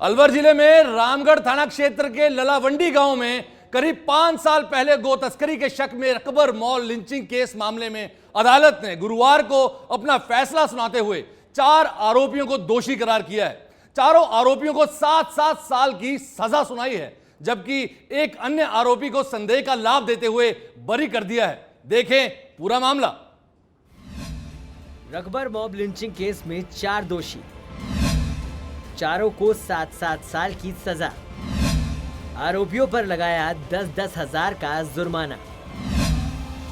अलवर जिले में रामगढ़ थाना क्षेत्र के ललावंडी गांव में करीब 5 साल पहले गो तस्करी के शक में अकबर मॉल लिंचिंग केस मामले में अदालत ने गुरुवार को अपना फैसला सुनाते हुए 4 आरोपियों को दोषी करार किया है। चारों आरोपियों को 7-7 साल की सजा सुनाई है, जबकि एक अन्य आरोपी को संदेह का लाभ देते हुए बरी कर दिया है। देखें पूरा मामला। अकबर मॉब लिंचिंग केस में 4 दोषी, चारों को 7-7 साल की सजा। आरोपियों पर लगाया 10-10 हजार का जुर्माना।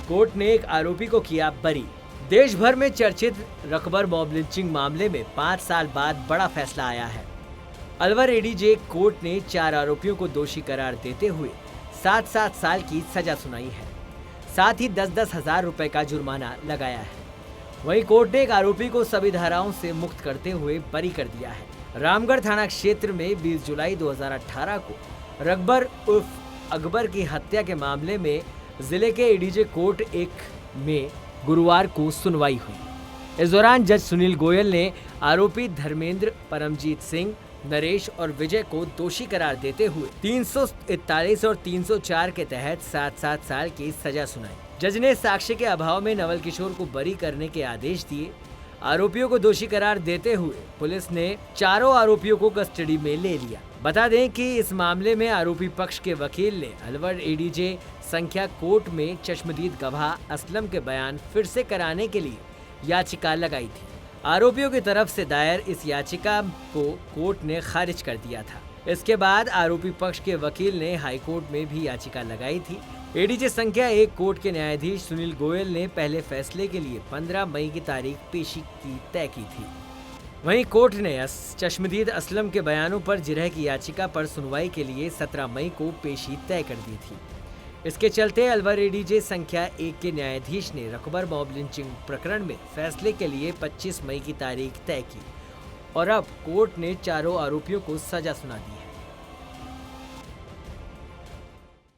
कोर्ट ने एक आरोपी को किया बरी। देश भर में चर्चित अकबर मॉब लिंचिंग मामले में 5 साल बाद बड़ा फैसला आया है। अलवर एडीजे कोर्ट ने 4 आरोपियों को दोषी करार देते हुए 7-7 साल की सजा सुनाई है, साथ ही 10-10 हजार रुपए का जुर्माना लगाया है। वहीं कोर्ट ने एक आरोपी को सभी धाराओं से मुक्त करते हुए बरी कर दिया है। रामगढ़ थाना क्षेत्र में 20 जुलाई 2018 को अकबर उर्फ अकबर की हत्या के मामले में जिले के एडीजे कोर्ट 1 में गुरुवार को सुनवाई हुई। इस दौरान जज सुनील गोयल ने आरोपी धर्मेंद्र, परमजीत सिंह, नरेश और विजय को दोषी करार देते हुए 341 और 304 के तहत 7-7 साल की सजा सुनाई। जज ने साक्ष्य के अभाव में नवल किशोर को बरी करने के आदेश दिए। आरोपियों को दोषी करार देते हुए पुलिस ने चारों आरोपियों को कस्टडी में ले लिया। बता दें कि इस मामले में आरोपी पक्ष के वकील ने अलवर एडीजे संख्या कोर्ट में चश्मदीद गवाह असलम के बयान फिर से कराने के लिए याचिका लगाई थी। आरोपियों की तरफ से दायर इस याचिका को कोर्ट ने खारिज कर दिया था। इसके बाद आरोपी पक्ष के वकील ने हाईकोर्ट में भी याचिका लगाई थी। एडीजे संख्या 1 कोर्ट के न्यायाधीश सुनील गोयल ने पहले फैसले के लिए 15 मई की तारीख पेशी की तय की थी। वहीं कोर्ट ने चश्मदीद असलम के बयानों पर जिरह की याचिका पर सुनवाई के लिए 17 मई को पेशी तय कर दी थी। इसके चलते अलवर एडीजे संख्या 1 के न्यायाधीश ने अकबर मॉब लिंचिंग प्रकरण में फैसले के लिए 25 मई की तारीख तय की और अब कोर्ट ने चारों आरोपियों को सजा सुना दी है।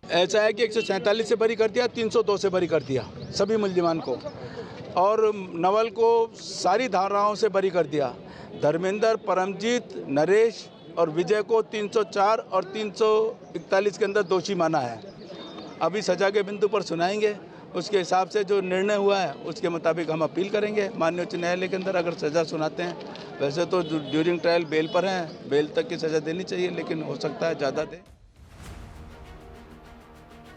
ऐसा है कि 147 से बरी कर दिया, 302 से बरी कर दिया सभी मुल्जिमान को, और नवल को सारी धाराओं से बरी कर दिया। धर्मेंद्र, परमजीत, नरेश और विजय को 304 और 341 के अंदर दोषी माना है। अभी सजा के बिंदु पर सुनाएंगे, उसके हिसाब से जो निर्णय हुआ है उसके मुताबिक हम अपील करेंगे माननीय उच्च न्यायालय के अंदर। अगर सज़ा सुनाते हैं, वैसे तो ड्यूरिंग ट्रायल बेल पर हैं, बेल तक की सज़ा देनी चाहिए, लेकिन हो सकता है ज़्यादा दें।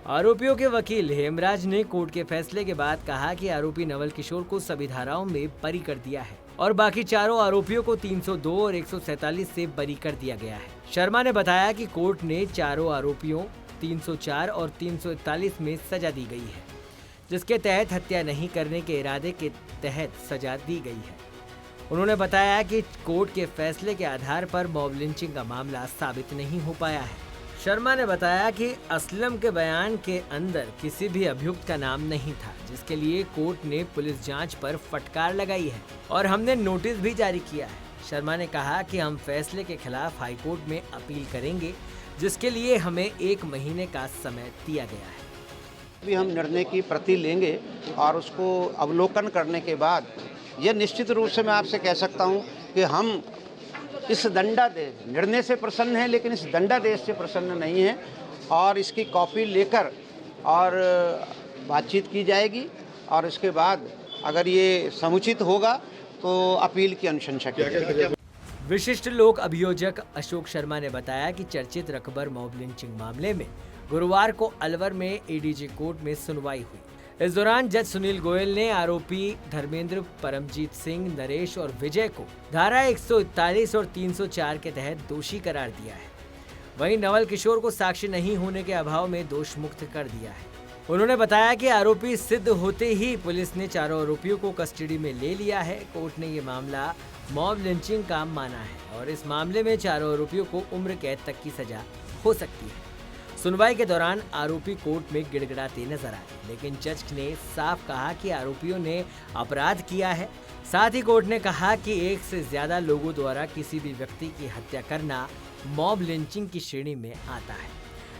आरोपियों के वकील हेमराज ने कोर्ट के फैसले के बाद कहा कि आरोपी नवल किशोर को सभी धाराओं में बरी कर दिया है और बाकी चारों आरोपियों को 302 और 147 से बरी कर दिया गया है। शर्मा ने बताया कि कोर्ट ने चारों आरोपियों 304 और 341 में सजा दी गई है, जिसके तहत हत्या नहीं करने के इरादे के तहत सजा दी गई है। उन्होंने बताया कि कोर्ट के फैसले के आधार पर मॉब लिंचिंग का मामला साबित नहीं हो पाया है। शर्मा ने बताया कि असलम के बयान के अंदर किसी भी अभियुक्त का नाम नहीं था, जिसके लिए कोर्ट ने पुलिस जांच पर फटकार लगाई है और हमने नोटिस भी जारी किया है। शर्मा ने कहा कि हम फैसले के खिलाफ हाईकोर्ट में अपील करेंगे, जिसके लिए हमें 1 महीने का समय दिया गया है। अभी हम निर्णय की प्रति लेंगे और उसको अवलोकन करने के बाद यह निश्चित रूप से मैं आपसे कह सकता हूँ कि हम इस दंडादेश निर्णय से प्रसन्न हैं, लेकिन इस दंडादेश से प्रसन्न नहीं हैं और इसकी कॉपी लेकर और बातचीत की जाएगी और इसके बाद अगर ये समुचित होगा तो अपील की अनुशंसा की जाएगी। विशिष्ट लोक अभियोजक अशोक शर्मा ने बताया कि चर्चित अकबर मॉब लिंचिंग मामले में गुरुवार को अलवर में एडीजे कोर्ट में सुनवाई हुई। इस दौरान जज सुनील गोयल ने आरोपी धर्मेंद्र, परमजीत सिंह, नरेश और विजय को धारा 141 और 304 के तहत दोषी करार दिया है। वहीं नवल किशोर को साक्ष्य नहीं होने के अभाव में दोष मुक्त कर दिया है। उन्होंने बताया कि आरोपी सिद्ध होते ही पुलिस ने चारों आरोपियों को कस्टडी में ले लिया है। कोर्ट ने ये मामला मॉब लिंचिंग का माना है और इस मामले में चारों आरोपियों को उम्र कैद तक की सजा हो सकती है। सुनवाई के दौरान आरोपी कोर्ट में गिड़गिड़ाते नजर आए, लेकिन जज ने साफ कहा कि आरोपियों ने अपराध किया है। साथ ही कोर्ट ने कहा कि 1 से ज्यादा लोगों द्वारा किसी भी व्यक्ति की हत्या करना मॉब लिंचिंग की श्रेणी में आता है।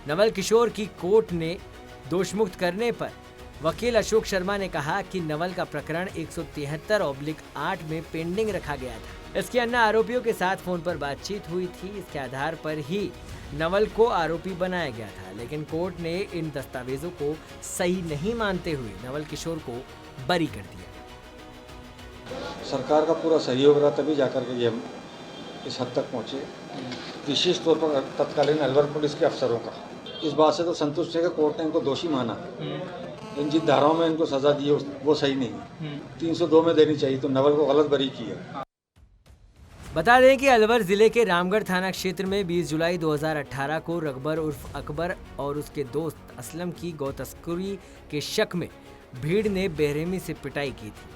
नवल किशोर की कोर्ट ने दोषमुक्त करने पर वकील अशोक शर्मा ने कहा कि नवल का प्रकरण 173/8 में पेंडिंग रखा गया था। इसके अन्य आरोपियों के साथ फोन पर बातचीत हुई थी। इसके आधार पर ही नवल को आरोपी बनाया गया था, लेकिन कोर्ट ने इन दस्तावेजों को सही नहीं मानते हुए नवल किशोर को बरी कर दिया। सरकार का पूरा सहयोग रहा तभी जाकर के ये इस हद तक पहुँचे, विशेष तौर पर तत्कालीन अलवर पुलिस के अफसरों का। इस बात से तो संतुष्ट है कि कोर्ट ने इनको दोषी माना, इन जिन धाराओं में इनको सजा दी है वो सही नहीं है, 302 में देनी चाहिए, तो नवल को गलत बरी की है। बता दें कि अलवर जिले के रामगढ़ थाना क्षेत्र में 20 जुलाई 2018 को रकबर उर्फ अकबर और उसके दोस्त असलम की गौ तस्करी के शक में भीड़ ने बेरहमी से पिटाई की थी,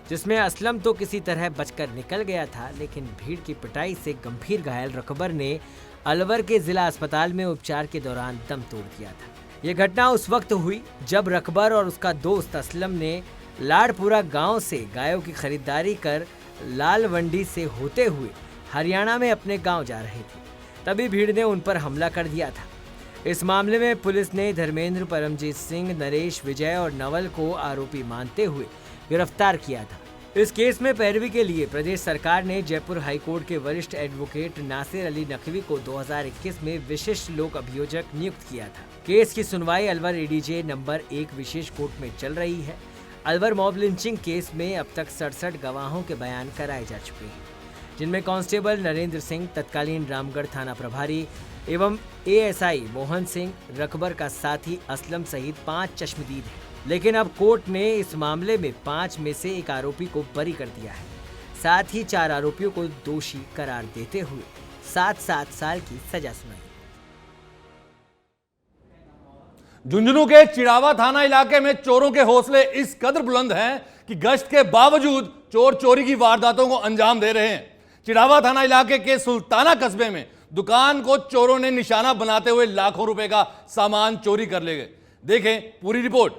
जिसमें असलम तो किसी तरह बचकर निकल गया था, लेकिन भीड़ की पिटाई से गंभीर घायल रकबर ने अलवर के जिला अस्पताल में उपचार के दौरान दम तोड़ दिया था। ये घटना उस वक्त हुई जब रकबर और उसका दोस्त असलम ने लाड़पुरा गांव से गायों की खरीदारी कर लालवंडी से होते हुए हरियाणा में अपने गांव जा रहे थे। तभी भीड़ ने उन पर हमला कर दिया था। इस मामले में पुलिस ने धर्मेंद्र, परमजीत सिंह, नरेश, विजय और नवल को आरोपी मानते हुए गिरफ्तार किया था। इस केस में पैरवी के लिए प्रदेश सरकार ने जयपुर हाईकोर्ट के वरिष्ठ एडवोकेट नासिर अली नकवी को 2021 में विशिष्ट लोक अभियोजक नियुक्त किया था। केस की सुनवाई अलवर एडीजे नंबर 1 विशेष कोर्ट में चल रही है। अलवर मॉब लिंचिंग केस में अब तक 67 गवाहों के बयान कराए जा चुके हैं, जिनमें कांस्टेबल नरेंद्र सिंह, तत्कालीन रामगढ़ थाना प्रभारी एवं एएसआई मोहन सिंह, रकबर का साथी असलम सहित 5 चश्मदीद हैं। लेकिन अब कोर्ट ने इस मामले में 5 में से एक आरोपी को बरी कर दिया है। साथ ही 4 आरोपियों को दोषी करार देते हुए 7-7 साल की सजा सुनाई। झुंझुनू के चिड़ावा थाना इलाके में चोरों के हौसले इस कदर बुलंद हैं कि गश्त के बावजूद चोर चोरी की वारदातों को अंजाम दे रहे हैं। चिड़ावा थाना इलाके के सुल्ताना कस्बे में दुकान को चोरों ने निशाना बनाते हुए लाखों रुपए का सामान चोरी कर ले गए। देखें पूरी रिपोर्ट।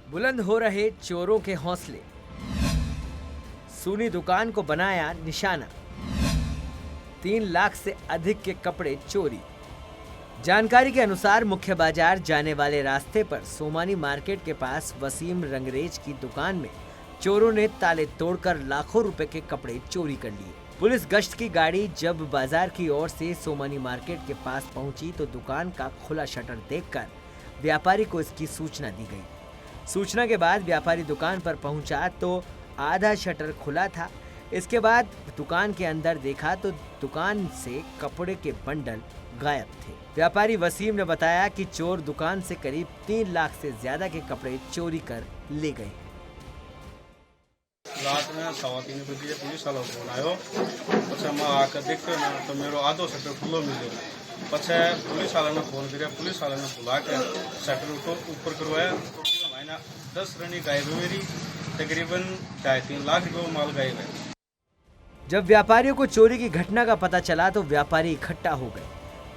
बुलंद हो रहे चोरों के हौसले, सूनी दुकान को बनाया निशाना, 3 लाख से अधिक के कपड़े चोरी। जानकारी के अनुसार मुख्य बाजार जाने वाले रास्ते पर सोमानी मार्केट के पास वसीम रंगरेज की दुकान में चोरों ने ताले तोड़कर लाखों रुपए के कपड़े चोरी कर लिए। पुलिस गश्त की गाड़ी जब बाजार की ओर से सोमानी मार्केट के पास पहुंची तो दुकान का खुला शटर देखकर व्यापारी को इसकी सूचना दी गई। सूचना के बाद व्यापारी दुकान पर पहुंचा तो आधा शटर खुला था। इसके बाद दुकान के अंदर देखा तो दुकान से कपड़े के बंडल गायब थे। व्यापारी वसीम ने बताया कि चोर दुकान से करीब 3 लाख से ज्यादा के कपड़े चोरी कर ले गए। रात में 3:15 बजे पुलिस वालों को बुलायो, પછી मैं आकर देखते ना तो मेरा आधो शटर खुलो मिलो। પછી पुलिस वाला ने फोन किया, पुलिस वाला ने बुला के शटर को ऊपर करवाया तो महीना 10 रनी गायब मेरी तकरीबन 2.5-3 लाख रुपये माल गायब है। जब व्यापारियों को चोरी की घटना का पता चला तो व्यापारी इकट्ठा हो गए।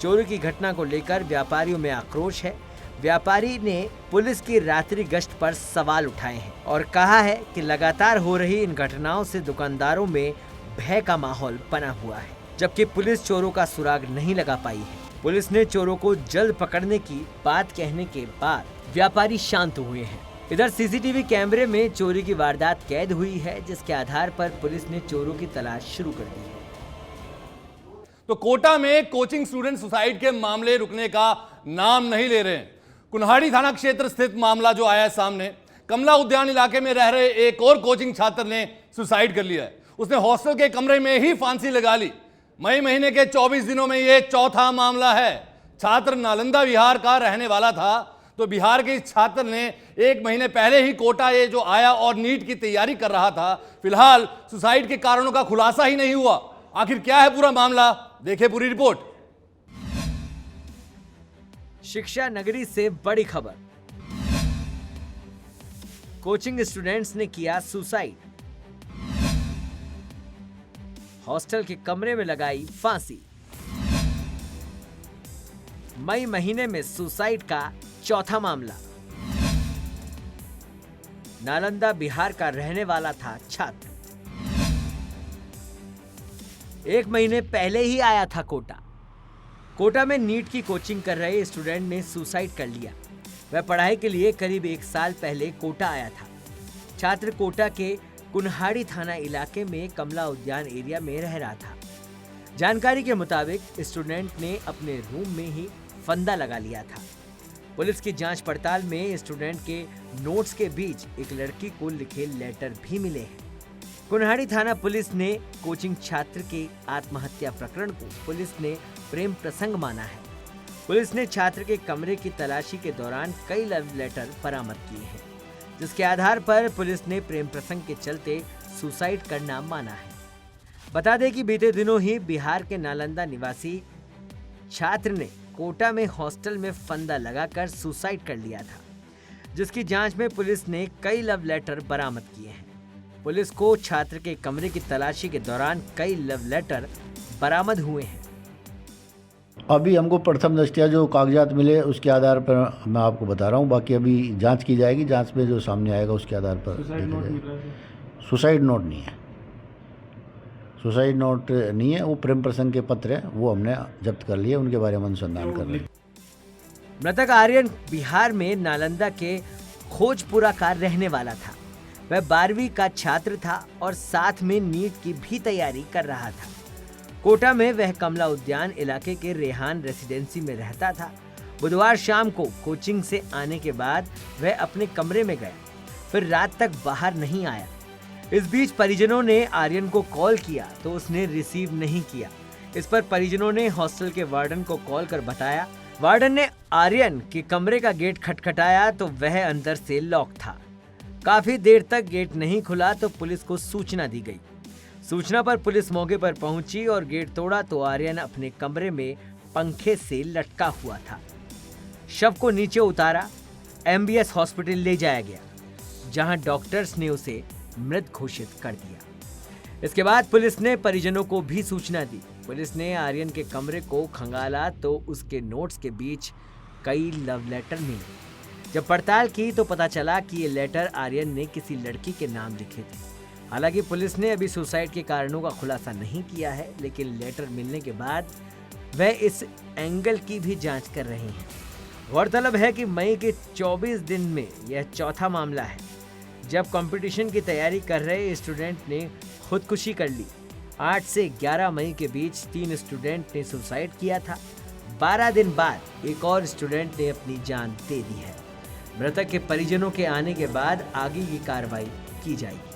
चोरी की घटना को लेकर व्यापारियों में आक्रोश है। व्यापारी ने पुलिस की रात्रि गश्त पर सवाल उठाए हैं और कहा है कि लगातार हो रही इन घटनाओं से दुकानदारों में भय का माहौल बना हुआ है, जबकि पुलिस चोरों का सुराग नहीं लगा पाई है। पुलिस ने चोरों को जल्द पकड़ने की बात कहने के बाद व्यापारी शांत हुए हैं। इधर सीसीटीवी कैमरे में चोरी की वारदात कैद हुई है, जिसके आधार पर पुलिस ने चोरों की तलाश शुरू कर दी है। तो कोटा में कोचिंग स्टूडेंट सुसाइड के मामले रुकने का नाम नहीं ले रहे हैं। कुन्हाड़ी थाना क्षेत्र स्थित मामला जो आया है सामने, कमला उद्यान इलाके में रह रहे एक और कोचिंग छात्र ने सुसाइड कर लिया है। उसने हॉस्टल के कमरे में ही फांसी लगा ली। मई महीने के 24 दिनों में यह चौथा मामला है। छात्र नालंदा बिहार का रहने वाला था, तो बिहार के इस छात्र ने 1 महीने पहले ही कोटा ये जो आया और नीट की तैयारी कर रहा था। फिलहाल सुसाइड के कारणों का खुलासा ही नहीं हुआ। आखिर क्या है पूरा मामला, देखें पूरी रिपोर्ट। शिक्षा नगरी से बड़ी खबर, कोचिंग स्टूडेंट्स ने किया सुसाइड, हॉस्टल के कमरे में लगाई फांसी। मई महीने में सुसाइड का चौथा मामला। नालंदा बिहार का रहने वाला था छात्र, 1 महीने पहले ही आया था कोटा। कोटा में नीट की कोचिंग कर रहे स्टूडेंट ने सुसाइड कर लिया। वह पढ़ाई के लिए करीब 1 साल पहले कोटा आया था। छात्र कोटा के कुन्हाड़ी थाना इलाके में कमला उद्यान एरिया में रह रहा था। जानकारी के मुताबिक स्टूडेंट ने अपने रूम में ही फंदा लगा लिया था। पुलिस की जांच पड़ताल में स्टूडेंट के नोट्स के बीच एक लड़की को लिखे लेटर भी मिले हैं। कुन्हाड़ी थाना पुलिस ने कोचिंग छात्र के आत्महत्या प्रकरण को पुलिस ने प्रेम प्रसंग माना है। पुलिस ने छात्र के कमरे की तलाशी के दौरान कई लव लेटर बरामद किए हैं, जिसके आधार पर पुलिस ने प्रेम प्रसंग के चलते सुसाइड करना माना है। बता दें कि बीते दिनों ही बिहार के नालंदा निवासी छात्र ने कोटा में हॉस्टल में फंदा लगाकर सुसाइड कर लिया था, जिसकी जांच में पुलिस ने कई लव लेटर बरामद किए हैं। पुलिस को छात्र के कमरे की तलाशी के दौरान कई लव लेटर बरामद हुए हैं। अभी हमको प्रथम दृष्टया जो कागजात मिले उसके आधार पर मैं आपको बता रहा हूँ, बाकी अभी जांच की जाएगी। जांच में जो सामने आएगा उसके आधार पर देखा जाएगा। सुसाइड नोट नहीं है, सुसाइड नोट नहीं है, वो प्रेम प्रसंग के पत्र है, वो हमने जब्त कर लिए, उनके बारे में अनुसंधान कर रहे हैं। मृतक आर्यन बिहार में नालंदा के खोजपुरा का रहने वाला था। वह 12वीं का छात्र था और साथ में नीट की भी तैयारी कर रहा था। कोटा में वह कमला उद्यान इलाके के रेहान रेसिडेंसी में रहता था। बुधवार शाम को कोचिंग से आने के बाद वह अपने कमरे में गया, फिर रात तक बाहर नहीं आया। इस बीच परिजनों ने आर्यन को कॉल किया तो उसने रिसीव नहीं किया। इस पर परिजनों ने हॉस्टल के वार्डन को कॉल कर बताया। वार्डन ने आर्यन के कमरे का गेट खटखटाया तो वह अंदर से लॉक था। काफी देर तक गेट नहीं खुला तो पुलिस को सूचना दी गई। सूचना पर पुलिस मौके पर पहुंची और गेट तोड़ा तो आर्यन अपने कमरे में पंखे से लटका हुआ था। शव को नीचे उतारा, MBS हॉस्पिटल ले जाया गया, जहां डॉक्टर्स ने उसे मृत घोषित कर दिया। इसके बाद पुलिस ने परिजनों को भी सूचना दी। पुलिस ने आर्यन के कमरे को खंगाला तो उसके नोट्स के बीच कई लव लेटर मिले। जब पड़ताल की तो पता चला कि ये लेटर आर्यन ने किसी लड़की के नाम लिखे थे। हालांकि पुलिस ने अभी सुसाइड के कारणों का खुलासा नहीं किया है, लेकिन लेटर मिलने के बाद वह इस एंगल की भी जांच कर रहे हैं। गौरतलब है कि मई के 24 दिन में यह चौथा मामला है जब कंपटीशन की तैयारी कर रहे स्टूडेंट ने खुदकुशी कर ली। 8 से 11 मई के बीच 3 स्टूडेंट ने सुसाइड किया था। 12 दिन बाद एक और स्टूडेंट ने अपनी जान दे दी है। मृतक के परिजनों के आने के बाद आगे की कार्रवाई की जाएगी।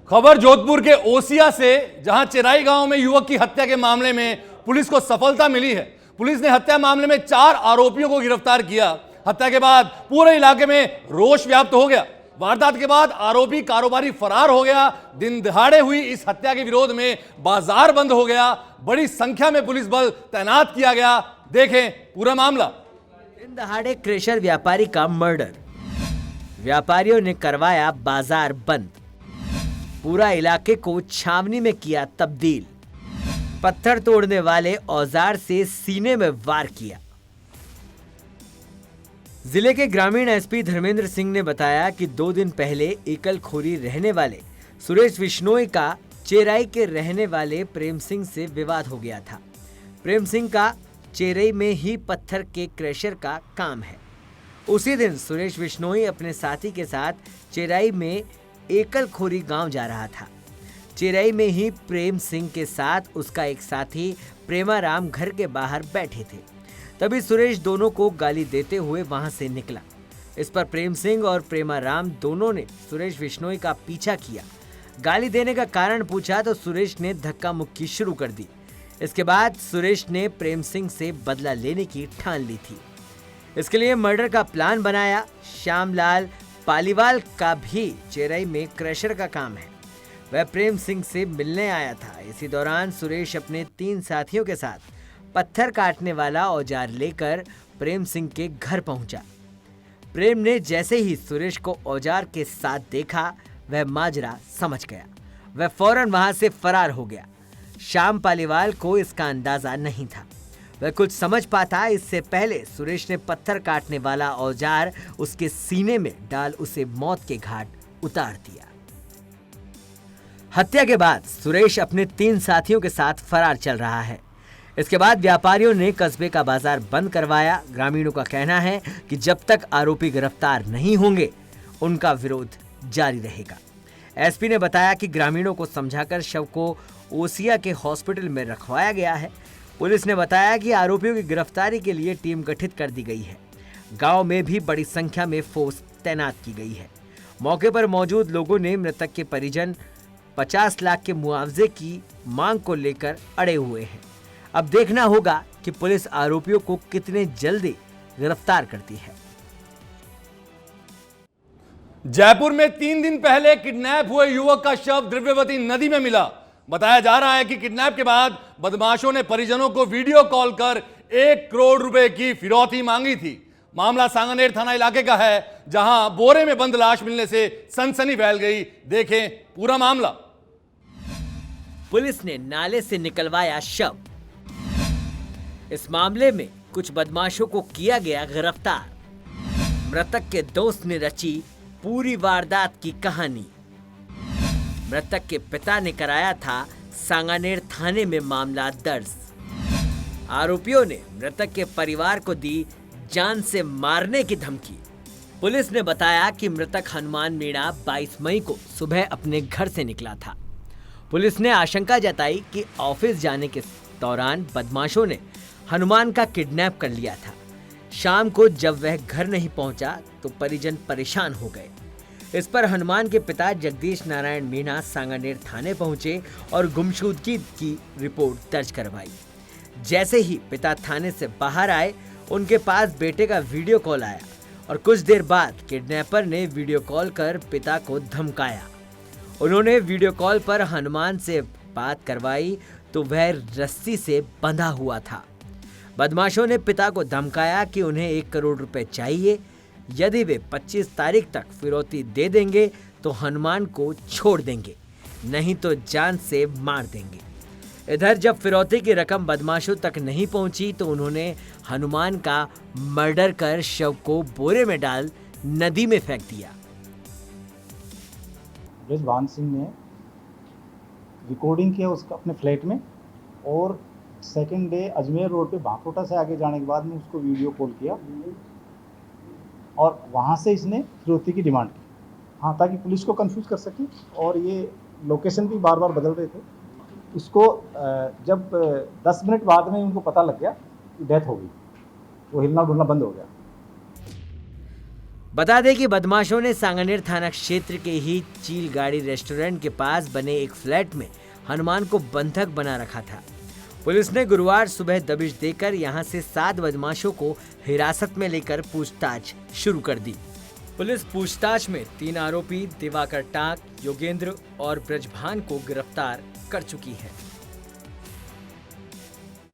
खबर जोधपुर के ओसिया से, जहां चिराई गांव में युवक की हत्या के मामले में पुलिस को सफलता मिली है। पुलिस ने हत्या मामले में 4 आरोपियों को गिरफ्तार किया। हत्या के बाद पूरे इलाके में रोष व्याप्त हो गया। वारदात के बाद आरोपी कारोबारी फरार हो गया। दिन दहाड़े हुई इस हत्या के विरोध में बाजार बंद हो गया। बड़ी संख्या में पुलिस बल तैनात किया गया। देखें पूरा मामला। दिन दहाड़े क्रेशर व्यापारी का मर्डर, व्यापारियों ने करवाया बाजार बंद, पूरा इलाके को छावनी में किया तब्दील, पत्थर तोड़ने वाले औजार से सीने में वार किया। जिले के ग्रामीण एसपी धर्मेंद्र सिंह ने बताया कि 2 दिन पहले एकलखोरी रहने वाले सुरेश बिश्नोई का चेराई के रहने वाले प्रेम सिंह से विवाद हो गया था। प्रेम सिंह का चेराई में ही पत्थर के क्रशर का काम है। उसी दिन सुरेश बिश्नोई अपने साथी के साथ चेराई में एकलखोरी गांव जा रहा था। चेराई में ही प्रेम सिंह के साथ उसका एक साथी प्रेमाराम घर के बाहर बैठे थे। तभी सुरेश दोनों को गाली देते हुए वहां से निकला। इस पर प्रेम सिंह और प्रेमाराम दोनों ने सुरेश बिश्नोई का पीछा किया। गाली देने का कारण पूछा तो सुरेश ने धक्का मुक्की शुरू कर दी। इसके बाद सुरेश ने प्रेम सिंह से बदला लेने की ठान ली थी। इसके लिए मर्डर का प्लान बनाया। श्यामलाल पालीवाल का भी चेराई में क्रशर का काम है। वह प्रेम सिंह से मिलने आया था। इसी दौरान सुरेश अपने 3 साथियों के साथ पत्थर काटने वाला औजार लेकर प्रेम सिंह के घर पहुंचा। प्रेम ने जैसे ही सुरेश को औजार के साथ देखा, वह माजरा समझ गया। वह फौरन वहां से फरार हो गया। श्याम पालीवाल को इसका अंदाजा नहीं था। वह कुछ समझ पाता इससे पहले सुरेश ने पत्थर काटने वाला औजार उसके सीने में डाल उसे मौत के घाट उतार दिया। हत्या के बाद सुरेश अपने 3 साथियों के साथ फरार चल रहा है। इसके बाद व्यापारियों ने कस्बे का बाजार बंद करवाया। ग्रामीणों का कहना है कि जब तक आरोपी गिरफ्तार नहीं होंगे उनका विरोध जारी रहेगा। एसपी ने बताया कि ग्रामीणों को समझाकर शव को ओसिया के हॉस्पिटल में रखवाया गया है। पुलिस ने बताया कि आरोपियों की गिरफ्तारी के लिए टीम गठित कर दी गई है। गांव में भी बड़ी संख्या में फोर्स तैनात की गई है। मौके पर मौजूद लोगों ने मृतक के परिजन 50 लाख के मुआवजे की मांग को लेकर अड़े हुए हैं। अब देखना होगा कि पुलिस आरोपियों को कितने जल्दी गिरफ्तार करती है। जयपुर में 3 दिन पहले किडनैप हुए युवक का शव द्रव्यवती नदी में मिला। बताया जा रहा है कि किडनैप के बाद बदमाशों ने परिजनों को वीडियो कॉल कर 1 करोड़ रुपए की फिरौती मांगी थी। मामला सांगानेर थाना इलाके का है, जहां बोरे में बंद लाश मिलने से सनसनी फैल गई। देखें पूरा मामला। पुलिस ने नाले से निकलवाया शव। इस मामले में कुछ बदमाशों को किया गया गिरफ्तार। मृतक के दोस्त ने रची पूरी वारदात की कहानी। मृतक के पिता ने कराया था सांगानेर थाने में मामला दर्ज। आरोपियों ने मृतक के परिवार को दी जान से मारने की धमकी। पुलिस ने बताया कि मृतक हनुमान मीणा 22 मई को सुबह अपने घर से निकला था। पुलिस ने आशंका जताई कि ऑफिस जाने के दौरान बदमाशों ने हनुमान का किडनैप कर लिया था। शाम को जब वह घर नहीं पहुंचा तो परिजन परेशान हो गए। इस पर हनुमान के पिता जगदीश नारायण मीणा सांगानेर थाने पहुंचे और गुमशुदगी की रिपोर्ट दर्ज करवाई। जैसे ही पिता थाने से बाहर आए, उनके पास बेटे का वीडियो कॉल आया और कुछ देर बाद किडनैपर ने वीडियो कॉल कर पिता को धमकाया। उन्होंने वीडियो कॉल पर हनुमान से बात करवाई तो वह रस्सी से बंधा हुआ था। बदमाशों ने पिता को धमकाया कि उन्हें 1 करोड़ रुपए चाहिए। यदि वे 25 तारीख तक फिरौती दे देंगे तो हनुमान को छोड़ देंगे, नहीं तो जान से मार देंगे। इधर जब फिरौती की रकम बदमाशों तक नहीं पहुंची तो उन्होंने हनुमान का मर्डर कर शव को बोरे में डाल नदी में फेंक दिया। ब्रजभान सिंह ने रिकॉर्डिंग किया उसका अपने फ्लैट में, और सेकंड डे अजमेर रोड पे भाकोटा से आगे जाने के बाद में उसको वीडियो कॉल किया और वहाँ से इसने फिरौती की डिमांड की। हाँ, ताकि पुलिस को कंफ्यूज कर सके, और ये लोकेशन भी बार बार बदल रहे थे। इसको जब 10 मिनट बाद में उनको पता लग गया कि डेथ हो गई, वो हिलना डुलना बंद हो गया। बता दें कि बदमाशों ने सांगानेर थाना क्षेत्र के ही चीलगाड़ी रेस्टोरेंट के पास बने एक फ्लैट में हनुमान को बंधक बना रखा था। पुलिस ने गुरुवार सुबह दबिश देकर यहां से 7 बदमाशों को हिरासत में लेकर पूछताछ शुरू कर दी। पुलिस पूछताछ में 3 आरोपी दिवाकर टाक, योगेंद्र और ब्रजभान को गिरफ्तार कर चुकी है।